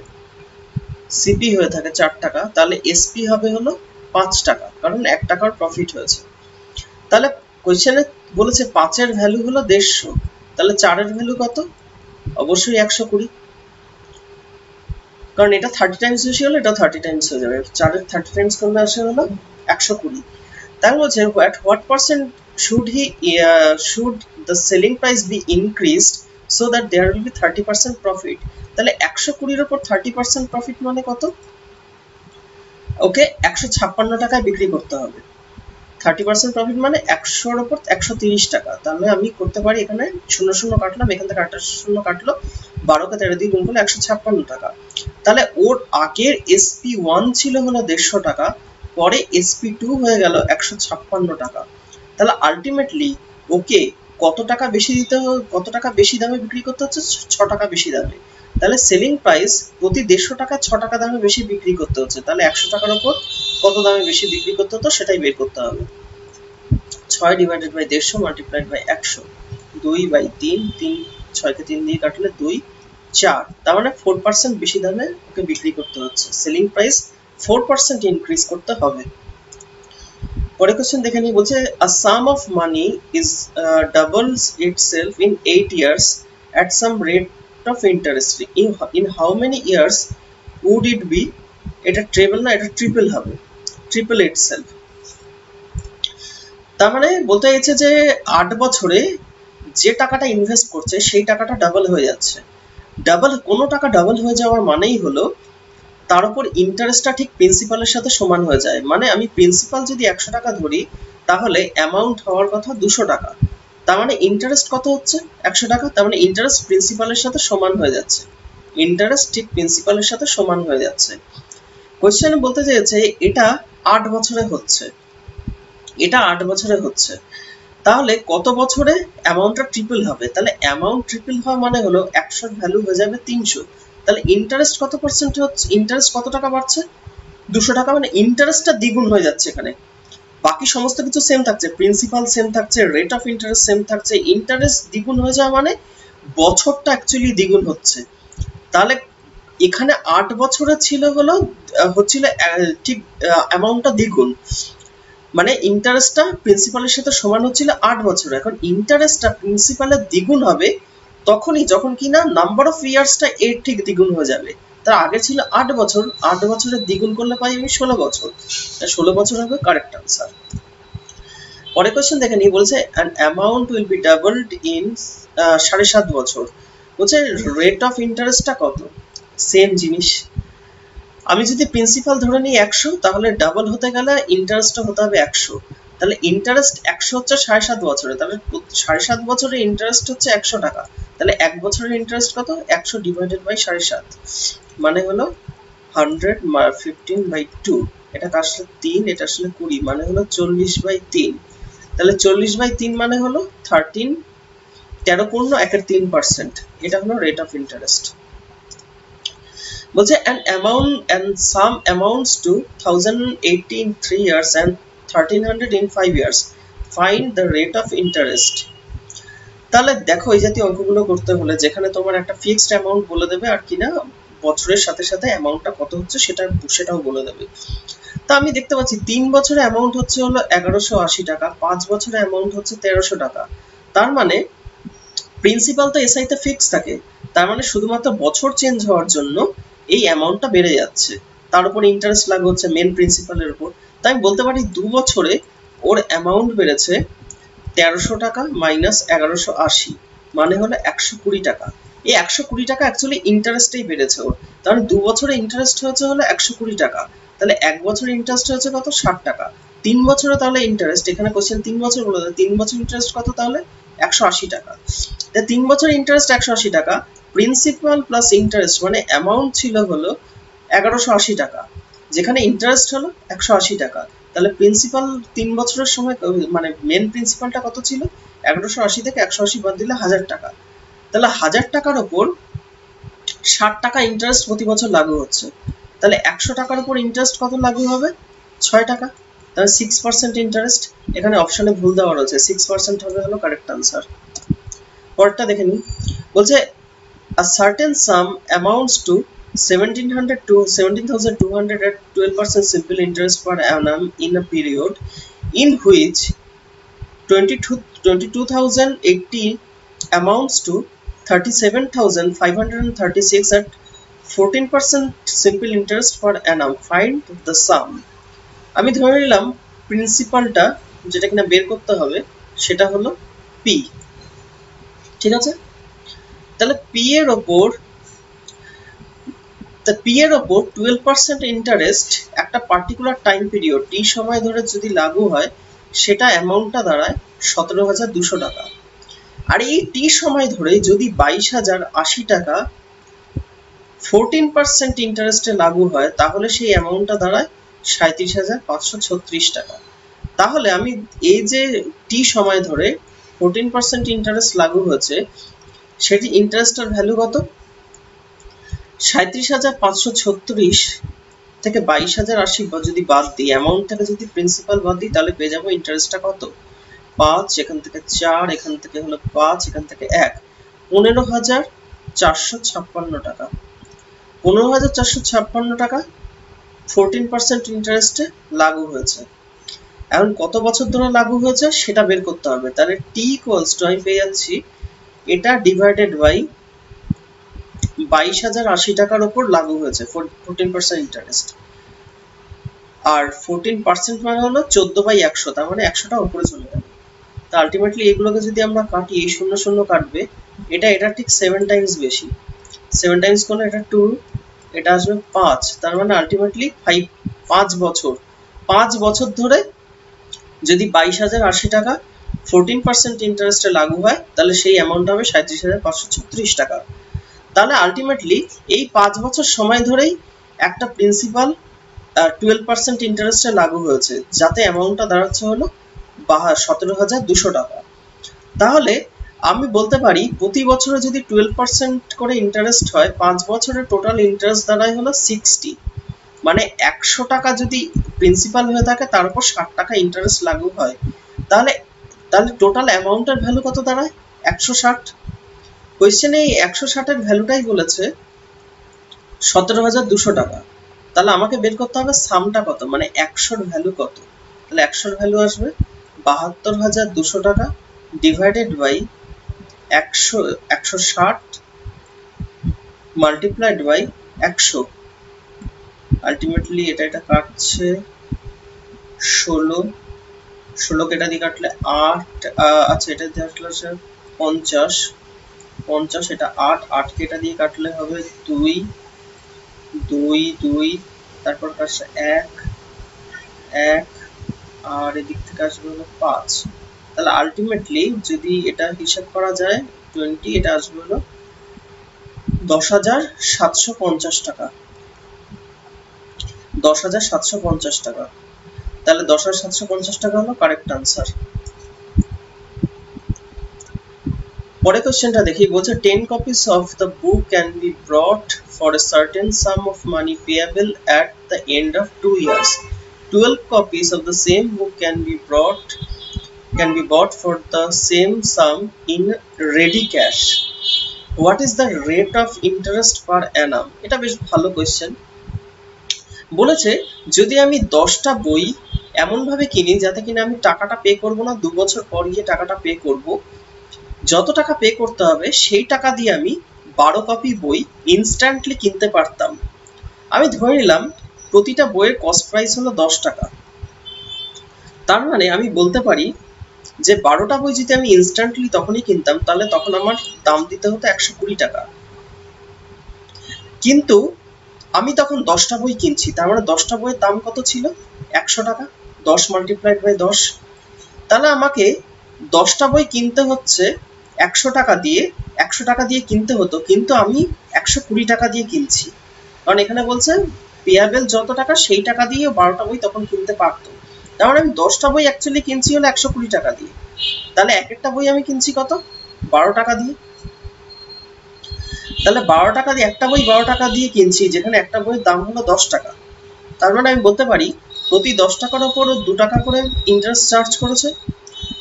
4 টাকা, তাহলে এসপি হবে হলো 5 টাকা, কারণ 1 টাকার প্রফিট হয়েছে। তাহলে কোশ্চেনে বলেছে 5 এর ভ্যালু হলো 150, তাহলে 4 এর ভ্যালু কত? অবশ্যই 120, কারণ এটা 30 টাইমস বেশি হলে এটা 30 টাইমস হয়ে যাবে। 4 এর 30 টাইমস করলে আসে হলো 120। তাই বলছে at what percent should the selling price be increased so that there will be 30% profit? তাহলে 120 এর উপর 30% প্রফিট মানে কত? ওকে 156 টাকায় বিক্রি করতে হবে। 30% প্রফিট মানে 100 এর উপর 130 টাকা। তাহলে আমি করতে পারি, এখানে 0 কাটলাম, এখান থেকে 8 0 কাটলো, 12কে 13 দিয়ে গুণ করলে 156 টাকা। তাহলে ওর আগের SP1 ছিল হলো 150 টাকা, পরে SP2 হয়ে গেল 156 টাকা। তাহলে আলটিমেটলি ওকে কত টাকা বেশি দিতে হবে, কত টাকা বেশি দামে বিক্রি করতে হচ্ছে? 6 টাকা বেশি দামে। তাহলে সেলিং প্রাইস প্রতি 150 টাকা 6 টাকা দামে বেশি বিক্রি করতে হচ্ছে, তাহলে 100 টাকার উপর কত দামে বেশি বিক্রি করতে হতো সেটাই বের করতে হবে। 6 ডিভাইডেড বাই 150 মাল্টিপ্লাইড বাই 100, 2/3, 6কে 3 দিয়ে কাটলে 2, 4, তার মানে 4% বেশি দামে ওকে বিক্রি করতে হচ্ছে। সেলিং প্রাইস 4% ইনক্রিজ করতে হবে। পরের কোশ্চেন দেখে নিই। বলছে a sum of money is doubles itself in 8 years at some rate of interest. In how many years would it be? এটা ট্রিপল না, এটা ট্রিপল হবে, ট্রিপল itself। তার মানে বলতে চাইছে যে 8 বছরে যে টাকাটা ইনভেস্ট করছে সেই টাকাটা ডাবল হয়ে যাচ্ছে। ডাবল, কোনো টাকা ডাবল হয়ে যাওয়ার মানেই হলো তার উপর ইন্টারেস্টটা ঠিক প্রিন্সিপালের সাথে সমান হয়ে যায়। মানে আমি প্রিন্সিপাল যদি 100 টাকা ধরি, তাহলে অ্যামাউন্ট হওয়ার কথা 200 টাকা, তার মানে ইন্টারেস্ট কত হচ্ছে? 100 টাকা, তার মানে ইন্টারেস্ট প্রিন্সিপালের সাথে সমান হয়ে যাচ্ছে। ইন্টারেস্ট ঠিক প্রিন্সিপালের সাথে সমান হয়ে যাচ্ছে। কোশ্চেনে বলতে চেয়েছে এটা 8 বছরে হচ্ছে, এটা 8 বছরে হচ্ছে, তাহলে কত বছরে অ্যামাউন্টটা ট্রিপল হবে? তাহলে অ্যামাউন্ট ট্রিপল হওয়া মানে হলো 100 এর ভ্যালু হয়ে যাবে 300। তাহলে ইন্টারেস্ট কত পার্সেন্ট হচ্ছে? ইন্টারেস্ট কত টাকা বাড়ছে? 200 টাকা, মানে ইন্টারেস্টটা দ্বিগুণ হয়ে যাচ্ছে এখানে। বাকি সমস্ত কিছু সেম থাকছে, প্রিন্সিপাল সেম থাকছে, রেট অফ ইন্টারেস্ট সেম থাকছে, ইন্টারেস্ট দ্বিগুণ হয়ে যাওয়া মানে বছরটা অ্যাকচুয়ালি দ্বিগুণ হচ্ছে। তাহলে এখানে 8 বছরের ছিল হলো হচ্ছিল ঠিক অ্যামাউন্টটা দ্বিগুণ, মানে ইন্টারেস্টটা প্রিন্সিপালের সাথে সমান হচ্ছিল 8 বছর। এখন ইন্টারেস্টটা প্রিন্সিপালের দ্বিগুণ হবে তখনই যখন কিনা নাম্বার অফ ইয়ার্সটা এর ঠিক দ্বিগুণ হয়ে যাবে। তার আগে ছিল 8 বছর, 8 বছরের দ্বিগুণ করলে পাই আমি 16 বছর, 16 বছর হবে কারেক্ট আনসার। পরের কোশ্চেন দেখে নিই, বলছে an amount will be doubled in 7.5 বছর। বলছে রেট অফ ইন্টারেস্টটা কত? সেম জিনিস, আমি যদি প্রিন্সিপাল ধরে নিই 100, তাহলে ডাবল হতে গেলে ইন্টারেস্টটা হতে হবে 100। তাহলে ইন্টারেস্ট 100 হচ্ছে 7.5 বছরে, তাহলে 7.5 বছরের ইন্টারেস্ট হচ্ছে 100 টাকা। তাহলে 1 বছরের ইন্টারেস্ট কত? 100 ডিভাইডেড বাই 7.5, মানে হলো 115/2। এটা আসলে 3, এটা আসলে 20, মানে হলো 40/3। তাহলে 40/3 মানে হলো 13 13.3%। এটা হলো রেট অফ ইন্টারেস্ট। বলছে an amount and some amounts to 1080 in 3 years and 1300 in 5 years, find the rate of interest। তাহলে দেখো এই জাতীয় অঙ্কগুলো করতে হলে যেখানে তোমার একটা ফিক্সড অ্যামাউন্ট বলে দেবে আর কিনা বছরের সাথে সাথে অ্যামাউন্টটা কত হচ্ছে সেটাও বলে দেবে। তা আমি দেখতে পাচ্ছি 3 বছরের অ্যামাউন্ট হচ্ছে হলো 1180 টাকা, 5 বছরের অ্যামাউন্ট হচ্ছে 1300 টাকা। তার মানে প্রিন্সিপাল তো এসআই তে ফিক্স থাকে, তার মানে শুধুমাত্র বছর চেঞ্জ হওয়ার জন্য এই অ্যামাউন্টটা বেড়ে যাচ্ছে, তার উপর ইন্টারেস্ট লাগু হচ্ছে মেন প্রিন্সিপালের উপর। তাই আমি বলতে পারি 2 বছরে ওর অ্যামাউন্ট বেড়েছে 1300 টাকা মাইনাস 1180, মানে হলো 120 টাকা। এই 120 টাকা অ্যাকচুয়ালি ইন্টারেস্টেই বেড়েছে ওর, তাহলে 2 বছরে ইন্টারেস্ট হয়েছে হলো 120 টাকা। তাহলে 1 বছরে ইন্টারেস্ট হয়েছে কত? 60 টাকা। 3 বছরে তাহলে ইন্টারেস্ট, এখানে কোশ্চেন 3 বছর বলে দেয়, 3 বছর ইন্টারেস্ট কত? তাহলে 180 টাকা। 3 বছর ইন্টারেস্ট 180 টাকা, প্রিন্সিপাল প্লাস ইন্টারেস্ট মানে অ্যামাউন্ট ছিল হলো 1180 টাকা, যেখানে ইন্টারেস্ট হলো 180 টাকা। তাহলে প্রিন্সিপাল 3 বছরের সময় মানে মেন প্রিন্সিপালটা কত ছিল? 1180 থেকে 180 বাদ দিলে 1000 টাকা। তাহলে 1000 টাকার উপর 60 টাকা ইন্টারেস্ট প্রতি বছর লাগু হচ্ছে, তাহলে 100 টাকার উপর ইন্টারেস্ট কত লাগু হবে? 6 টাকা। তাহলে 6% ইন্টারেস্ট, এখানে অপশনে ভুল দেওয়া রয়েছে, 6% হবে হলো কারেক্ট আনসার। পরেরটা দেখে নিই, বলছে a certain sum amounts to 1700 to 17,200 at 12% simple interest per annum in a period in which 22,080 amounts to 37,536 at 14% simple interest per annum, find the sum। আমি ধরে নিলাম প্রিন্সিপালটা যেটা কিনা বের করতে হবে সেটা হলো পি, ঠিক আছে? তাহলে পি এর ওপর 12% ইন্টারেস্ট একটা পার্টিকুলার টাইম পিরিয়ড টি সময় ধরে যদি লাগু হয়, সেটা অ্যামাউন্টটা দাঁড়ায় 17,200 টাকা। আর এই টি সময় ধরে যদি 22,080 টাকা 14% ইন্টারেস্টে লাগু হয়, তাহলে সেই অ্যামাউন্টটা দাঁড়ায় 37,536 টাকা। তাহলে আমি এই যে টি সময় ধরে 14% ইন্টারেস্ট লাগু হয়েছে, সেটি ইন্টারেস্টের ভ্যালু কত? 37,536 থেকে 22,080 যদি বাদ দিই, অ্যামাউন্ট থেকে যদি প্রিন্সিপাল বাদ দিই, তাহলে পেয়ে যাবো ইন্টারেস্টটা কত? 5, এখান থেকে 4, এখান থেকে হলো 5, এখান থেকে 1, 15,456 টাকা। 15,456 টাকা 14% ইন্টারেস্টে লাগু হয়েছে। এখন কত বছর ধরে লাগু হয়েছে সেটা বের করতে হবে। তাহলে টি ইকুয়ালস টু আমি পেয়ে যাচ্ছি এটা ডিভাইডেড বাই 22,080 টাকার উপর লাগু হয়েছে 14% ইন্টারেস্ট, আর 14% মানে হলো 14/100, তার মানে 100টা উপরে চলে যাবে। তো আলটিমেটলি এগুলোকে যদি আমরা কাটি, এই 0 0 কাটবে, এটা ঠিক 7 টাইমস বেশি, 7 টাইমস করলে এটা 2, এটা আসবে 5, তার মানে আলটিমেটলি 5 বছর ধরে যদি 22,080 টাকা 14% ইন্টারেস্টে লাগু হয়, তাহলে সেই অ্যামাউন্ট হবে 37,536 টাকা। তাহলে আলটিমেটলি এই 5 বছর সময় ধরেই একটা প্রিন্সিপাল 12% ইন্টারেস্টে লাগু হয়েছে, যাতে অ্যামাউন্টটা দাঁড়াচ্ছে হলো 17,200 টাকা। তাহলে আমি বলতে পারি প্রতি বছরে যদি 12% করে ইন্টারেস্ট হয়, 5 বছরের টোটাল ইন্টারেস্ট দাঁড়ায় হলো 60, মানে 100 টাকা যদি প্রিন্সিপাল হয়ে থাকে তার উপর 60 টাকা ইন্টারেস্ট লাগু হয়, তাহলে টোটাল অ্যামাউন্টের ভ্যালু কত দাঁড়ায়? 160। কোয়েশ্চেনে এই 160 এর ভ্যালুটাই বলেছে 17,200 টাকা। তাহলে আমাকে বের করতে হবে সামটা কত, মানে 100 ভ্যালু কত। তাহলে 100 ভ্যালু আসবে 72,200 টাকা divided by 160 multiplied by 100। Ultimately এটা কাটছে 16 কে এটা দিয়ে কাটলে 8, আচ্ছা এটা দিয়ে কাটলে 50, এটা 8 কে এটা দিয়ে কাটলে হবে 2, তারপর কাটছে 1 আর এদিক থেকে আসবে হলো 5। তাহলে আলটিমেটলি যদি এটা হিসাব করা যায় 20, এটা আসবে হলো 10,750 টাকা। 10,750 টাকা। তাহলে 10,750 টাকা হলো কারেক্ট আনসার। পরের কোশ্চেনটা দেখি, বলছে 10 copies of the book can be bought for a certain sum of money payable at the end of 2 years. 12 copies of the same book can be bought for the same sum in ready cash. What is the rate of interest per annum? এটা বেশ ভালো question. বলেছে যদি আমি 10টা বই এমন ভাবে কিনি যাতে কিনা আমি টাকাটা পে করব না, 2 বছর পর গিয়ে টাকাটা পে করব, যত টাকা পে করতে হবে সেই টাকা দিয়ে আমি 12 কপি বই ইনস্ট্যান্টলি কিনতে পারতাম। আমি ধরে নিলাম প্রতিটা বইয়ের কস্ট প্রাইস হলো 10 টাকা। তার মানে আমি বলতে পারি যে 12টা বই যদি আমি ইনস্ট্যান্টলি তখনই কিনতাম তাহলে তখন আমার দাম দিতে হতো 120 টাকা। কিন্তু আমি তখন 10টা বই কিনছি, তার মানে 10টা বইয়ের দাম কত ছিল? 100 টাকা। 10 মাল্টিপ্লাইড বাই 10। তাহলে আমাকে 10টা বই কিনতে হচ্ছে 100 টাকা দিয়ে, 100 টাকা দিয়ে কিনতে হতো, কিন্তু আমি 120 টাকা দিয়ে কিনছি। কারণ এখানে বলছে পেয়াবেল যত টাকা সেই টাকা দিয়ে 12টা বই তখন কিনতে পারতো। তার মানে আমি 10টা বই অ্যাকচুয়ালি কিনছি হলো 120 টাকা দিয়ে। তাহলে এক একটা বই আমি কিনছি কত? 12 টাকা দিয়ে। তাহলে 12 টাকা দিয়ে একটা বই 12 টাকা দিয়ে কিনছি, যেখানে একটা বইয়ের দাম হলো 10 টাকা। তার মানে আমি বলতে পারি প্রতি 10 টাকার উপর 2 টাকা করে ইন্টারেস্ট চার্জ করেছে।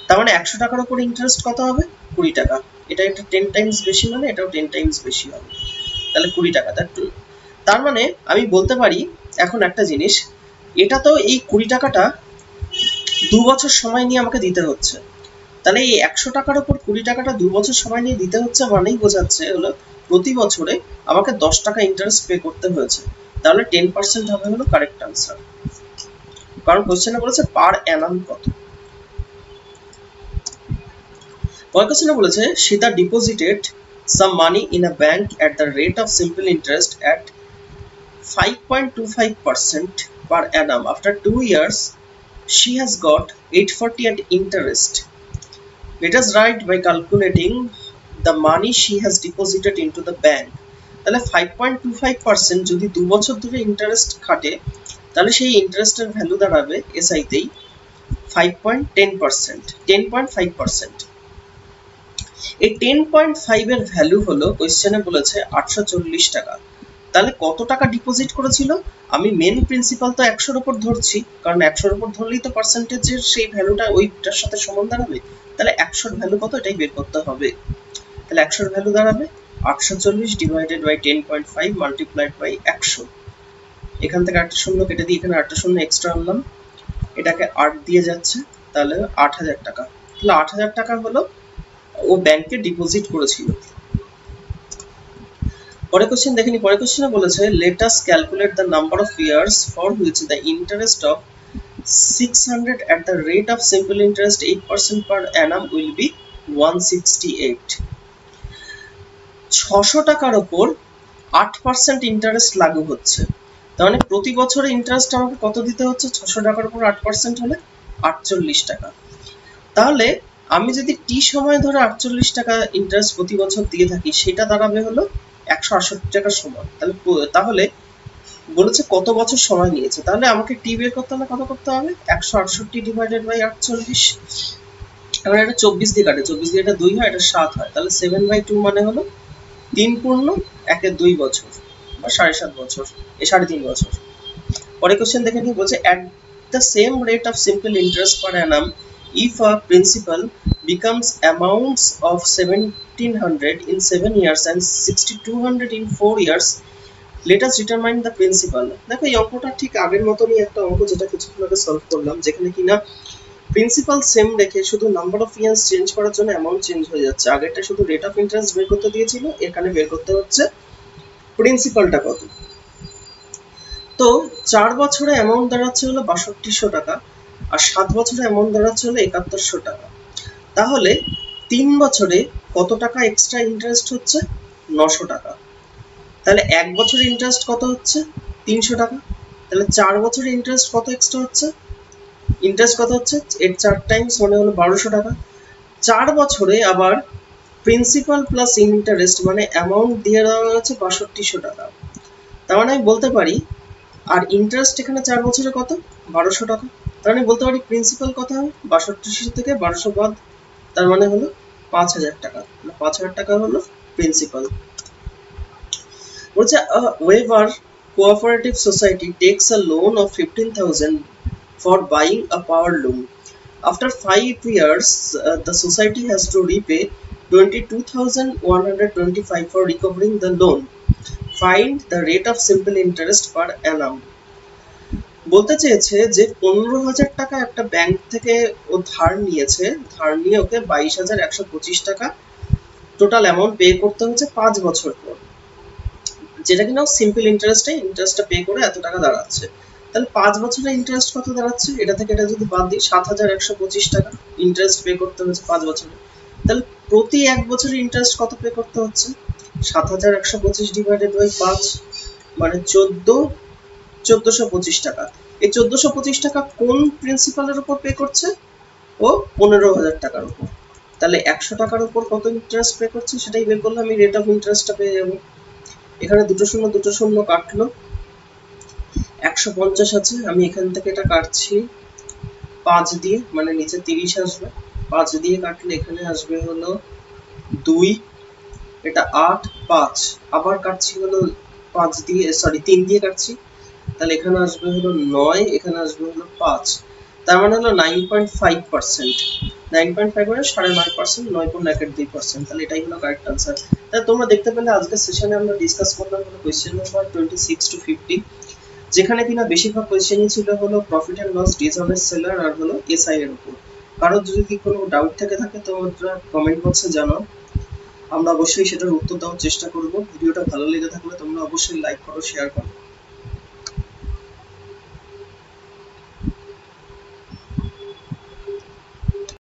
তার মানে 100 টাকার উপর ইন্টারেস্ট কত হবে? 20 টাকা। এটা একটা 10 টাইমস বেশি, মানে এটাও 10 টাইমস বেশি হবে। তাহলে 20 টাকা। তার মানে আমি বলতে পারি এখন একটা জিনিস, এটা তো এই 20 টাকাটা 2 বছর সময় নিয়ে আমাকে দিতে হচ্ছে। তাহলে এই 100 টাকার উপর 20 টাকাটা 2 বছর সময় নিয়ে দিতে হচ্ছে, মানেই বোঝাচ্ছে হলো প্রতি বছরে আমাকে 10 টাকা ইন্টারেস্ট পে করতে হয়েছে। তাহলে 10% হবে হলো কারেক্ট আনসার। কারণ কোশ্চেনে বলেছে পার অ্যানাম কত। পরের কোশ্চেনে বলেছে Sita deposited some money in a bank at the rate of simple interest at 5.25% per annum. After 2 years, she has got 840 at interest. Let us write by calculating the money she has deposited into the bank. তাহলে 5.25% যদি 2 বছর ধরে interest খাটে তাহলে সেই ইন্টারেস্টের value দাঁড়াবে SI তেই 5.10%, 10.5%। এই 10.5 এর ভ্যালু হলো কোশ্চেনে বলেছে 840 টাকা। তাহলে কত টাকা ডিপোজিট করেছিল? আমি মেন প্রিন্সিপাল তো 100 এর উপর ধরছি, কারণ 100 এর উপর ধরলেই তো পার্সেন্টেজের সেই ভ্যালুটা ওইটার সাথে সমান দাঁড়াবে। তাহলে 100 এর ভ্যালু কত এটাই বের করতে হবে। তাহলে 100 এর ভ্যালু দাঁড়াবে 840 ডিভাইডেড বাই 10.5 মাল্টিপ্লাইড বাই 100। এখান থেকে 8টা শূন্য কেটে দিয়ে এখানে 8টা শূন্য এক্সট্রা আনলাম, এটাকে 8 দিয়ে যাচ্ছে, তাহলে 8000 টাকা। তাহলে 8000 টাকা হলো ও ব্যাংকে ডিপোজিট করেছিল। পরের কোশ্চেন দেখেনি। পরের কোশ্চেনে বলেছে let us calculate the number of years for which the interest of 600 at the rate of simple interest 8% per annum will be 168. 600 টাকার উপর 8% ইন্টারেস্ট লাগু হচ্ছে। তার মানে প্রতি বছরে ইন্টারেস্ট আমাকে কত দিতে হচ্ছে? 600 টাকার উপর 8% হলে 48 টাকা। তাহলে আমি যদি টি সময় ধরে 48 টাকা ইন্টারেস্ট প্রতি বছর দিয়ে থাকি, সেটা দাঁড়াবে হলো 168 টাকার সমান। তাহলে বলেছে কত বছর সময় নিয়েছে, তাহলে আমাকে টি বের করতে হলে কত করতে হবে? 168 ডিভাইডেড বাই 48। এবার এটা 24 দিয়ে কাটে, 24 দিয়ে এটা 2 হয়, এটা 7 হয়, তাহলে 7/2 মানে হলো 3 পূর্ণ 1/2 বছর বা 7.5 বছর, 3.5 বছর। পরে কোশ্চেন দেখে নিয়ে বলছে at the same rate of simple interest per annum if a principal becomes amounts of 1700 in 7 years and 6200 in 4 years, let us determine the principal. দেখো এই অঙ্কটা ঠিক আগের মতনই একটা অঙ্ক যেটা কিছুক্ষণ আগে সলভ করলাম, যেখানে কিনা প্রিন্সিপাল সেম রেখে শুধু নাম্বার অফ ইয়ার্স চেঞ্জ করার জন্য অ্যামাউন্ট চেঞ্জ হয়ে যাচ্ছে। আগেরটা শুধু রেট অফ ইন্টারেস্ট বের করতে দিয়েছিল, এখানে বের করতে হচ্ছে প্রিন্সিপালটা কত। তো 4 বছরে অ্যামাউন্ট দাঁড়াচ্ছে হলো 6200 টাকা, আর 7 বছরে অ্যামাউন্ট দাঁড়াচ্ছে হলো 7100 টাকা। তাহলে 3 বছরে কত টাকা এক্সট্রা ইন্টারেস্ট হচ্ছে? 900 টাকা। তাহলে 1 বছরে ইন্টারেস্ট কত হচ্ছে? 300 টাকা। তাহলে 4 বছরে ইন্টারেস্ট কত এক্সট্রা হচ্ছে? ইন্টারেস্ট কত হচ্ছে? এর 4 টাইমস মানে হলো 1200 টাকা। 4 বছরে আবার প্রিন্সিপাল প্লাস ইন্টারেস্ট মানে অ্যামাউন্ট দিয়ে দেওয়া হয়েছে 6200 টাকা। তার মানে আমি বলতে পারি, আর ইন্টারেস্ট এখানে 4 বছরে কত? 1200 টাকা। তার মানে বলতে পারি প্রিন্সিপাল কত হবে? 6200 থেকে 1200 বাদ, তার মানে হলো 5000 টাকা। 5000 টাকা হলো প্রিন্সিপাল। বলছে whoever cooperative society takes a loan of 15,000 for buying a power loom. After 5 years, the society has to repay 22,125 for recovering the loan. Find the rate of simple interest per annum. বলতে চেয়েছে যে 15,000 টাকা একটা bank থেকে ও ধার নিয়েছে, ধার নিয়ে ওকে 22,125 টাকা টোটাল অ্যামাউন্ট পে করতে হচ্ছে 5 বছর পর, যেটা কিনা সিম্পল ইন্টারেস্টটা পে করে এত টাকা দাঁড়াচ্ছে। তাহলে 5 বছরের ইন্টারেস্ট কত দাঁড়াচ্ছে? এটা থেকে এটা যদি বাদ দিই 7,125 টাকা ইন্টারেস্ট পে করতে হচ্ছে 5 বছরে। তাহলে প্রতি 1 বছরের ইন্টারেস্ট কত পে করতে হচ্ছে? 7,125 ডিভাইডেড বাই 5 মানে 1425 টাকা। এই 1425 টাকা কোন প্রিন্সিপালের উপর পে করছে? ও 15,000 টাকার উপর। তাহলে 100 টাকার উপর কত ইন্টারেস্ট পে করছে সেটাই বের করলে আমি রেট অফ ইন্টারেস্টটা পেয়ে যাবো। এখানে দুটো শূন্য কাটলো, 150 আছে, আমি এখান থেকে এটা কাটছি 5 দিয়ে, মানে নিচে 30 আসবে। 5 দিয়ে কাটলে এখানে আসবে হলো 2, এটা 8, 5 আবার কাটছি হলো 5 দিয়ে, সরি 3 দিয়ে কাটছি, তাহলে এখানে আসবে হলো 9, এখানে আসবে হলো 5, তার মানে হলো 9.5%। 9.5 মানে 9.5%, 9.2%। তাহলে এটাই হলো কারেক্ট আনসার। তাহলে তোমরা দেখতে পেলে আজকের সেশনে আমরা ডিসকাস করলাম হলো কোয়েশ্চেন নাম্বার 26 to 50, যেখানে কিনা বেশিরভাগ কোয়েশ্চেনই ছিল হলো profit and loss, dishonest seller আর হলো এসআই এর উপর। কারোর যদি কোনো ডাউট থেকে থাকে তোমরা কমেন্ট বক্সে জানাও, আমরা অবশ্যই সেটার উত্তর দেওয়ার চেষ্টা করব। ভিডিওটা ভালো লেগে থাকলে তোমরা অবশ্যই লাইক করো, শেয়ার করো।